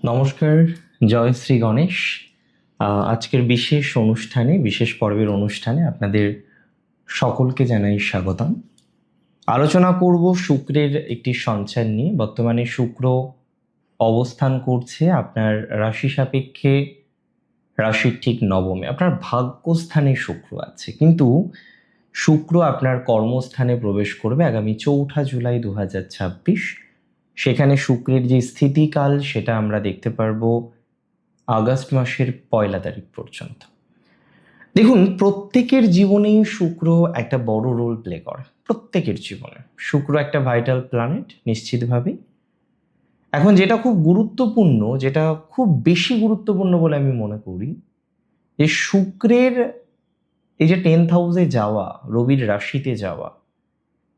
নমস্কার, জয় শ্রী গণেশ। আজকের বিশেষ অনুষ্ঠানে, বিশেষ পর্বের অনুষ্ঠানে আপনাদের সকলকে জানাই স্বাগতম। আলোচনা করব শুক্রের একটি সঞ্চার নিয়ে। বর্তমানে শুক্র অবস্থান করছে আপনার রাশি সাপেক্ষে রাশির ঠিক নবমে। আপনার ভাগ্যস্থানে শুক্র আছে, কিন্তু শুক্র আপনার কর্মস্থানে প্রবেশ করবে আগামী 4 জুলাই 2026। সেখানে শুক্রের যে স্থিতিকাল সেটা আমরা দেখতে পারবো আগস্ট মাসের 1 তারিখ পর্যন্ত। দেখুন, প্রত্যেকের জীবনেই শুক্র একটা বড় রোল প্লে করে। প্রত্যেকের জীবনে শুক্র একটা ভাইটাল প্ল্যানেট নিশ্চিতভাবে। এখন যেটা খুব গুরুত্বপূর্ণ, যেটা খুব বেশি গুরুত্বপূর্ণ বলে আমি মনে করি, যে শুক্রের এই যে 10th হাউসে যাওয়া, রবির রাশিতে যাওয়া,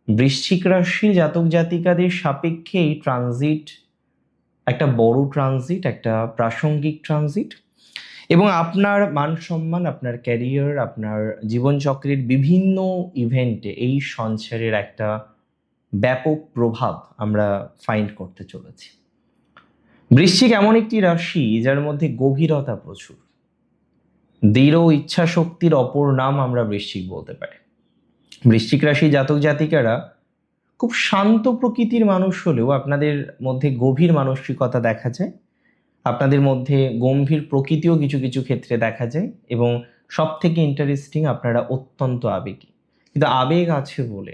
বৃশ্চিক রাশির জাতক জাতিকাদের সাপেক্ষে এই ট্রানজিট একটা বড় ট্রানজিট, একটা প্রাসঙ্গিক ট্রানজিট, এবং আপনার মান সম্মান, আপনার ক্যারিয়ার, আপনার জীবনচক্রের বিভিন্ন ইভেন্টে এই সঞ্চারের একটা ব্যাপক প্রভাব আমরা ফাইন্ড করতে চলেছি। বৃশ্চিক এমন একটি রাশি যার মধ্যে গভীরতা প্রচুর। দৃঢ় ইচ্ছা শক্তির অপর নাম আমরা বৃশ্চিক বলতে পারি। বৃশ্চিক রাশি জাতক জাতিকারা খুব শান্ত প্রকৃতির মানুষ হলেও আপনাদের মধ্যে গভীর মানসিকতা দেখা যায়, আপনাদের মধ্যে গম্ভীর প্রকৃতিও কিছু কিছু ক্ষেত্রে দেখা যায়, এবং সব থেকে ইন্টারেস্টিং, আপনারা অত্যন্ত আবেগী। কিন্তু আবেগ আছে বলে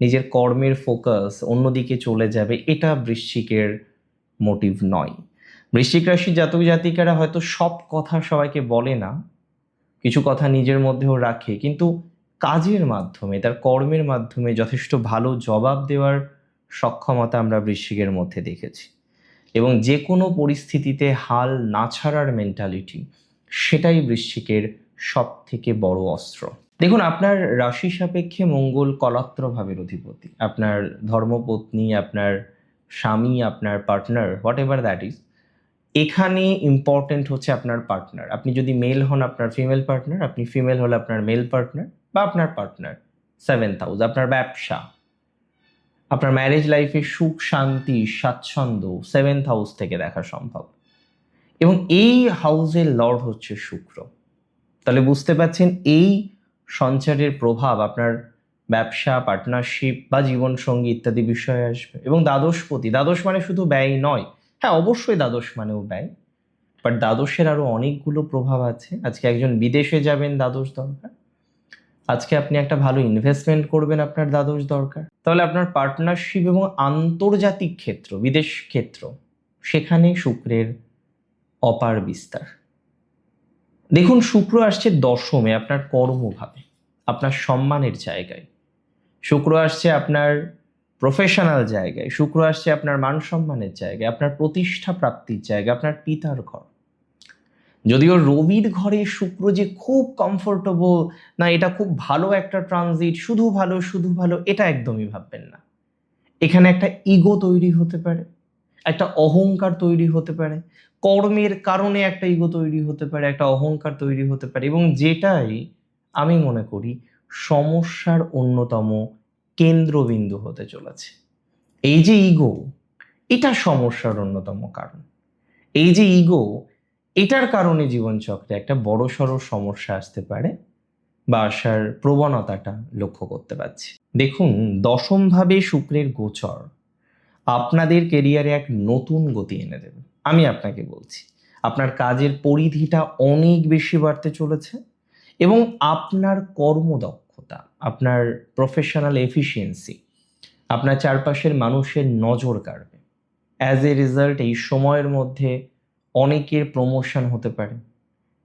নিজের কর্মের ফোকাস অন্যদিকে চলে যাবে, এটা বৃশ্চিকের মোটিভ নয়। বৃশ্চিক রাশির জাতক জাতিকারা হয়তো সব কথা সবাইকে বলে না, কিছু কথা নিজের মধ্যেও রাখে, কিন্তু কাজের মাধ্যমে, তার কর্মের মাধ্যমে যথেষ্ট ভালো জবাব দেওয়ার সক্ষমতা আমরা বৃশ্চিকের মধ্যে দেখেছি। এবং যে কোনো পরিস্থিতিতে হাল না ছাড়ার মেন্টালিটি, সেটাই বৃশ্চিকের সব থেকে বড় অস্ত্র। দেখুন, আপনার রাশি সাপেক্ষে মঙ্গল কলাত্রভাবের অধিপতি। আপনার ধর্মপত্নী, আপনার স্বামী, আপনার partner, what ever that is, এখানে ইম্পর্টেন্ট হচ্ছে আপনার পার্টনার। আপনি যদি মেল হন, আপনার ফিমেল পার্টনার; আপনি ফিমেল হলে আপনার মেল পার্টনার বা আপনার পার্টনার। 7th হাউস আপনার ব্যবসা, আপনার ম্যারেজ লাইফে সুখ, শান্তি, স্বাচ্ছন্দ্য 7th হাউস থেকে দেখা সম্ভব। এবং এই হাউসের লর্ড হচ্ছে শুক্র। তাহলে বুঝতে পারছেন এই সঞ্চারের প্রভাব আপনার ব্যবসা, পার্টনারশিপ বা জীবনসঙ্গী ইত্যাদি বিষয়ে আসবে। এবং দ্বাদশপতি, দ্বাদশ মানে শুধু ব্যয় নয়। হ্যাঁ, অবশ্যই দ্বাদশ মানেও ব্যয়, বাট দ্বাদশের আরো অনেকগুলো প্রভাব আছে। আজকে একজন বিদেশে যাবেন, দ্বাদশ দরকার। আজকে আপনি একটা ভালো ইনভেস্টমেন্ট করবেন, আপনার দ্বাদশ দরকার। তাহলে আপনার পার্টনারশিপ এবং আন্তর্জাতিক ক্ষেত্র, বিদেশ ক্ষেত্র, সেখানে শুক্রের অপার বিস্তার। দেখুন, শুক্র আসছে দশমে, আপনার কর্মভাবে, আপনার সম্মানের জায়গায়। শুক্র আসছে আপনার প্রফেশনাল জায়গায়। শুক্র আসছে আপনার মান সম্মানের জায়গায়, আপনার প্রতিষ্ঠা প্রাপ্তির জায়গা, আপনার পিতার ঘর। যদিও রবির ঘরে শুক্র যে খুব কমফোর্টেবল, না এটা খুব ভালো একটা ট্রানজিট, শুধু ভালো শুধু ভালো, এটা একদমই ভাববেন না। এখানে একটা ইগো তৈরি হতে পারে, একটা অহংকার তৈরি হতে পারে, কর্মের কারণে একটা ইগো তৈরি হতে পারে, একটা অহংকার তৈরি হতে পারে, এবং যেটাই আমি মনে করি সমস্যার অন্যতম কেন্দ্রবিন্দু হতে চলেছে। এই যে ইগো, এটা সমস্যার অন্যতম কারণ। এই যে ইগো, এটার কারণে জীবনচক্রে একটা বড়সড় সমস্যা আসতে পারে বা আসার প্রবণতাটা লক্ষ্য করতে পারছি। দেখুন, দশমভাবে শুক্রের গোচর আপনাদের কেরিয়ারে এক নতুন গতি এনে দেবে। আমি আপনাকে বলছি, আপনার কাজের পরিধিটা অনেক বেশি বাড়তে চলেছে, এবং আপনার কর্মদক্ষতা, আপনার প্রফেশনাল এফিসিয়েন্সি, আপনার চারপাশের মানুষের নজর কাড়বে। অ্যাজ এ রেজাল্ট এই সময়ের মধ্যে অনেকের প্রমোশন হতে পারে।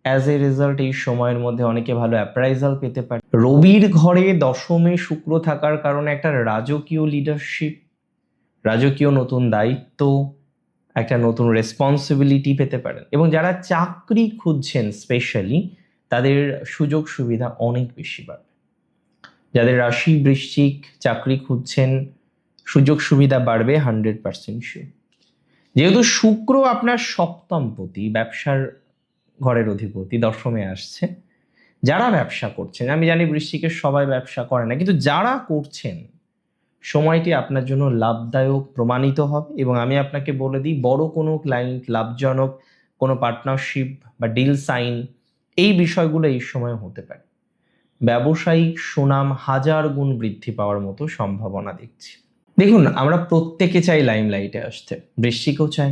অ্যাজ এ রেজাল্ট এই সময়ের মধ্যে অনেকে ভালো অ্যাপ্রাইজাল পেতে পারে। রবির ঘরে দশমে শুক্র থাকার কারণে একটা রাজকীয় লিডারশিপ, রাজকীয় নতুন দায়িত্ব, একটা নতুন রেসপন্সিবিলিটি পেতে পারেন। এবং যারা চাকরি খুঁজছেন স্পেশালি, তাদের সুযোগ সুবিধা অনেক বেশি বাড়বে। যাদের রাশি বৃশ্চিক, চাকরি খুঁজছেন, সুযোগ সুবিধা বাড়বে 100% শিওর। যেহেতু শুক্র আপনার সপ্তমপতি, ব্যবসার ঘরের অধিপতি, দশমে আসছে, যারা ব্যবসা করছেন, আমি জানি বৃশ্চিকের সবাই ব্যবসা করে না, কিন্তু যারা করছেন, সময়টি আপনার জন্য লাভদায়ক প্রমাণিত হবে। এবং আমি আপনাকে বলে দিই, বড় কোনো ক্লায়েন্ট, লাভজনক কোনো পার্টনারশিপ বা ডিল সাইন, এই বিষয়গুলো এই সময় হতে পারে। ব্যবসায়িক সুনাম হাজার গুণ বৃদ্ধি পাওয়ার মতো সম্ভাবনা দেখছি। দেখুন, আমরা প্রত্যেকে চাই লাইমলাইটে আসতে, বৃশ্চিকও চাই,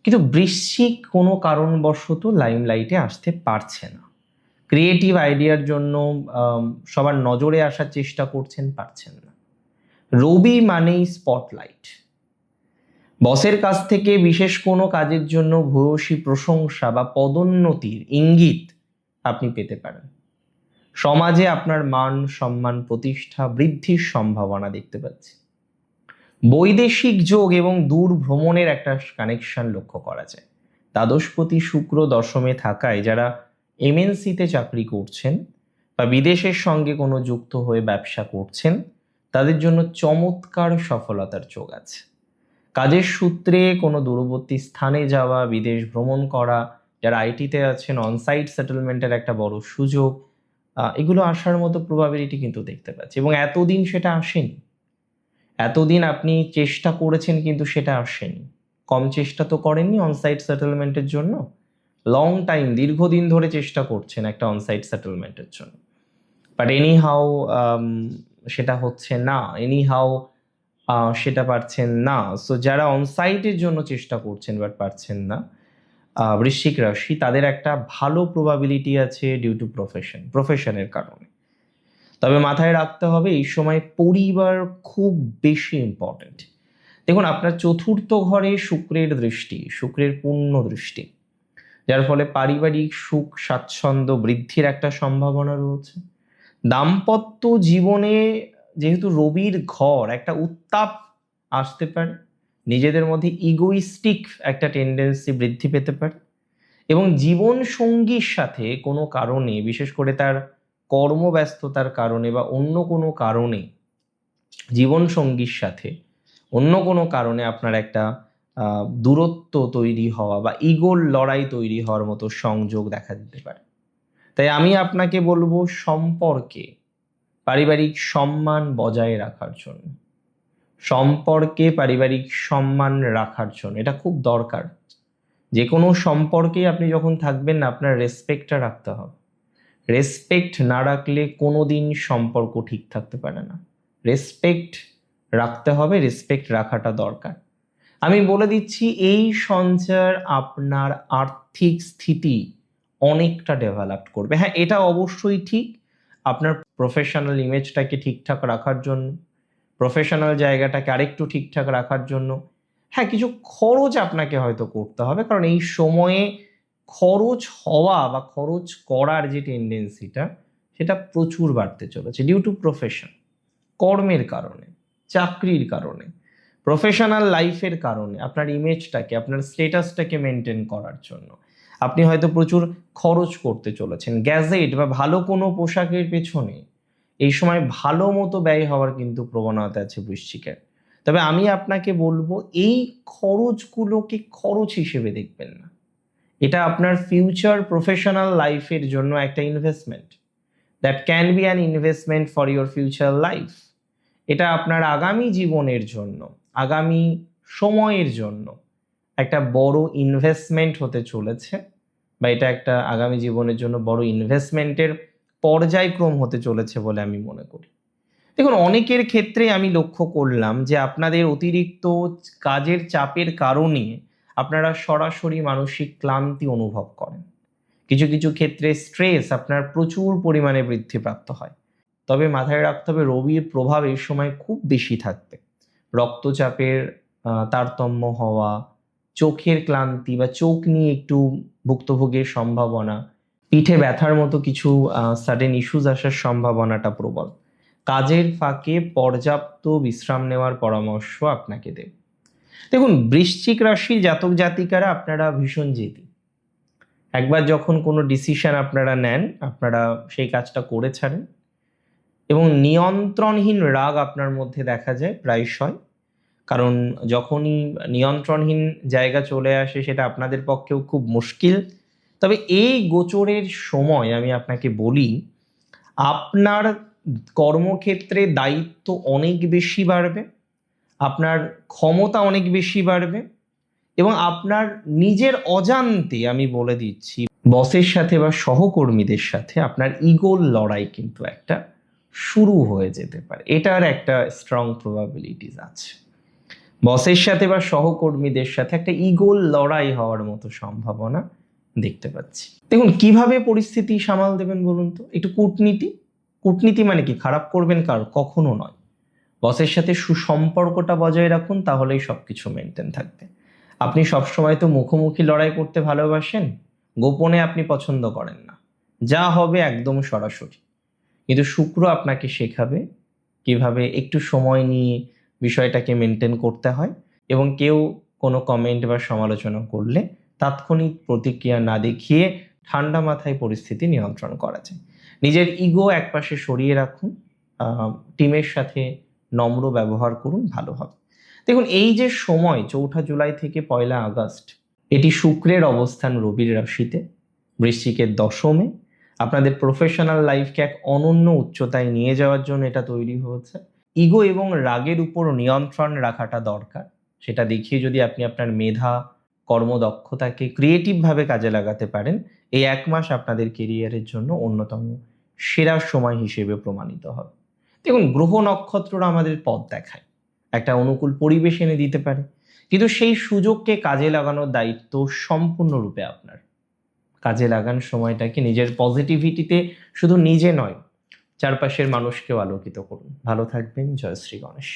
কিন্তু বৃশ্চিক কোনো কারণবশত লাইমলাইটে আসতে পারছে না। ক্রিয়েটিভ আইডিয়ার জন্য সবার নজরে আসার চেষ্টা করছেন, পারছেন না। রবি মানেই স্পটলাইট। বসের কাছ থেকে বিশেষ কোনো কাজের জন্য ভূয়সী প্রশংসা বা পদোন্নতির ইঙ্গিত আপনি পেতে পারেন। সমাজে আপনার মান সম্মান প্রতিষ্ঠা বৃদ্ধির সম্ভাবনা দেখতে পাচ্ছি। বৈদেশিক যোগ এবং দূর ভ্রমণের একটা কানেকশন লক্ষ্য করা যায়। দ্বাদশপতি শুক্র দশমে থাকায় যারা এমএনসিতে চাকরি করছেন বা বিদেশের সঙ্গে কোনো যুক্ত হয়ে ব্যবসা করছেন, তাদের জন্য চমৎকার সফলতার যোগ আছে। কাজের সূত্রে কোনো দূরবর্তী স্থানে যাওয়া, বিদেশ ভ্রমণ করা, যারা আইটিতে আছেন অনসাইট সেটেলমেন্টের একটা বড় সুযোগ, এগুলো আসার মতো প্রবাবিলিটি কিন্তু দেখতে পাচ্ছি। এবং এতদিন সেটা আসেনি। এতদিন আপনি চেষ্টা করেছেন কিন্তু সেটা আসেনি। কম চেষ্টা তো করেননি অনসাইট সেটেলমেন্টের জন্য। লং টাইম, দীর্ঘদিন ধরে চেষ্টা করছেন একটা অনসাইট সেটেলমেন্টের জন্য, বাট এনি হাউ সেটা হচ্ছে না, এনি হাউ সেটা পারছেন না। সো যারা অনসাইটের জন্য চেষ্টা করছেন বাট পারছেন না, বৃশ্চিক রাশি, তাদের একটা ভালো প্রবাবিলিটি আছে ডিউ টু প্রফেশনের কারণে। তবে মাথায় রাখতে হবে এই সময় পরিবার খুব বেশি ইম্পর্টেন্ট। দেখুন, আপনার চতুর্থ ঘরে শুক্রের দৃষ্টি, শুক্রের পূর্ণ দৃষ্টি, যার ফলে পারিবারিক সুখ স্বাচ্ছন্দ্য বৃদ্ধির একটা সম্ভাবনা রয়েছে। দাম্পত্য জীবনে যেহেতু রবির ঘর, একটা উত্তাপ আসতে পারে, নিজেদের মধ্যে ইগোইস্টিক একটা টেন্ডেন্সি বৃদ্ধি পেতে পারে। এবং জীবন সঙ্গীর সাথে কোনো কারণে, বিশেষ করে তার কর্মব্যস্ততার কারণে বা অন্য কোনো কারণে, জীবন সঙ্গীর সাথে অন্য কোনো কারণে আপনার একটা দূরত্ব তৈরি হওয়া বা ইগোর লড়াই তৈরি হওয়ার মতো সংযোগ দেখা দিতে পারে। তাই আমি আপনাকে বলবো, সম্পর্কে পারিবারিক সম্মান বজায় রাখার জন্য, সম্পর্কে পারিবারিক সম্মান রাখার জন্য এটা খুব দরকার। যে কোনো সম্পর্কে আপনি যখন থাকবেন না, আপনার রেসপেক্টটা রাখতে হবে। রেসপেক্ট না রাখলে কোনো দিন সম্পর্ক ঠিক থাকতে পারে না। রেসপেক্ট রাখতে হবে, রেসপেক্ট রাখাটা দরকার। আমি বলে দিচ্ছি, এই সঞ্চার আপনার আর্থিক স্থিতি অনেকটা ডেভেলপ করবে। হ্যাঁ, এটা অবশ্যই ঠিক, আপনার প্রফেশনাল ইমেজটাকে ঠিকঠাক রাখার জন্য, প্রফেশনাল জায়গাটাকে আরেকটু ঠিকঠাক রাখার জন্য, হ্যাঁ, কিছু খরচ আপনাকে হয়তো করতে হবে। কারণ এই সময়ে খরচ হওয়া বা খরচ করার যে টেন্ডেন্সিটা, সেটা প্রচুর বাড়তে চলেছে ডিউ টু প্রফেশন, কর্মের কারণে, চাকরির কারণে, প্রফেশনাল লাইফের কারণে। আপনার ইমেজটাকে, আপনার স্টেটাসটাকে মেনটেন করার জন্য আপনি হয়তো প্রচুর খরচ করতে চলেছেন। গ্যাজেট বা ভালো কোনো পোশাকের পেছনে এই সময় ভালো মতো ব্যয় হওয়ার কিন্তু প্রবণতা আছে বৃশ্চিকের। তবে আমি আপনাকে বলবো, এই খরচগুলোকে খরচ হিসেবে দেখবেন না। এটা আপনার ফিউচার প্রফেশনাল লাইফের জন্য একটা investment. That can be an investment for your future life. এটা আপনার আগামী জীবনের জন্য, আগামী সময়ের জন্য একটা বড় ইনভেস্টমেন্ট হতে চলেছে, বা এটা একটা আগামী জীবনের জন্য বড় ইনভেস্টমেন্টের পর্যায়ক্রম হতে চলেছে বলে আমি মনে করি। দেখুন, অনেকের ক্ষেত্রে আমি লক্ষ্য করলাম যে আপনাদের অতিরিক্ত কাজের চাপের কারণে আপনারা সরাসরি মানসিক ক্লান্তি অনুভব করেন। কিছু কিছু ক্ষেত্রে স্ট্রেস আপনার প্রচুর পরিমাণে বৃদ্ধিপ্রাপ্ত হয়। তবে মাথায় রাখতে হবে, রবির প্রভাব এই সময় খুব বেশি থাকবে। রক্তচাপের তারতম্য হওয়া, চোখের ক্লান্তি বা চোখ নিয়ে একটু ভুক্তভোগের সম্ভাবনা, পিঠে ব্যথার মতো কিছু সাডেন ইস্যুস আসার সম্ভাবনাটা প্রবল। কাজের ফাঁকে পর্যাপ্ত বিশ্রাম নেওয়ার পরামর্শ আপনাকে দেব। দেখুন, বৃশ্চিক রাশির জাতক জাতিকারা আপনারা ভীষণ জেদি। একবার যখন কোনো ডিসিশন আপনারা নেন, আপনারা সেই কাজটা করে ছাড়েন। এবং নিয়ন্ত্রণহীন রাগ আপনার মধ্যে দেখা যায় প্রায়শই। কারণ যখনই নিয়ন্ত্রণহীন জায়গা চলে আসে, সেটা আপনাদের পক্ষেও খুব মুশকিল। তবে এই গোচরের সময় আমি আপনাকে বলি, আপনার কর্মক্ষেত্রে দায়িত্ব অনেক বেশি বাড়বে। আপনার ক্ষমতা অনেক বেশি বাড়বে এবং আপনার নিজের অজান্তে, আমি বলে দিচ্ছি, বসের সাথে বা সহকর্মীদের সাথে আপনার ইগোর লড়াই কিন্তু একটা শুরু হয়ে যেতে পারে। এটার একটা স্ট্রং প্রবাবিলিটিস আছে। বসের সাথে বা সহকর্মীদের সাথে একটা ইগোর লড়াই হওয়ার মতো সম্ভাবনা দেখতে পাচ্ছি। দেখুন, কিভাবে পরিস্থিতি সামাল দেবেন বলুন তো? একটু কূটনীতি। কূটনীতি মানে কি? খারাপ করবেন কার? কখনো নয়। বসের সাথে সুসম্পর্কটা বজায় রাখুন, তাহলেই সবকিছু মেনটেন থাকবে। আপনি সবসময় তো মুখোমুখি লড়াই করতে ভালোবাসেন, গোপনে আপনি পছন্দ করেন না। যা হবে একদম সরাসরি। কিন্তু শুক্র আপনাকে শেখাবে কিভাবে একটু সময় নিয়ে বিষয়টাকে মেনটেন করতে হয়, এবং কেউ কোনো কমেন্ট বা সমালোচনা করলে তাৎক্ষণিক প্রতিক্রিয়া না দেখিয়ে ঠান্ডা মাথায় পরিস্থিতি নিয়ন্ত্রণ করা যায়। নিজের ইগো একপাশে সরিয়ে রাখুন, টিমের সাথে নম্র ব্যবহার করুন, ভালো হবে। দেখুন, এই যে সময় 4 জুলাই থেকে 1 আগস্ট, এটি শুক্রের অবস্থান রবির রাশিতে, বৃশ্চিকের দশমে, আপনাদের প্রফেশনাল লাইফকে এক অনন্য উচ্চতায় নিয়ে যাওয়ার জন্য এটা তৈরি হয়েছে। ইগো এবং রাগের উপর নিয়ন্ত্রণ রাখাটা দরকার। সেটা দেখিয়ে যদি আপনি আপনার মেধা, কর্মদক্ষতাকে ক্রিয়েটিভভাবে কাজে লাগাতে পারেন, এই 1 মাস আপনাদের কেরিয়ারের জন্য অন্যতম সেরা সময় হিসেবে প্রমাণিত হবে। দেখুন, গ্রহ নক্ষত্ররা আমাদের পথ দেখায়, একটা অনুকূল পরিবেশ এনে দিতে পারে, কিন্তু সেই সুযোগকে কাজে লাগানোর দায়িত্ব সম্পূর্ণরূপে আপনার। কাজে লাগান সময়টাকে, নিজের পজিটিভিটিতে শুধু নিজে নয়, চারপাশের মানুষকেও আলোকিত করুন। ভালো থাকবেন। জয় শ্রী গণেশ।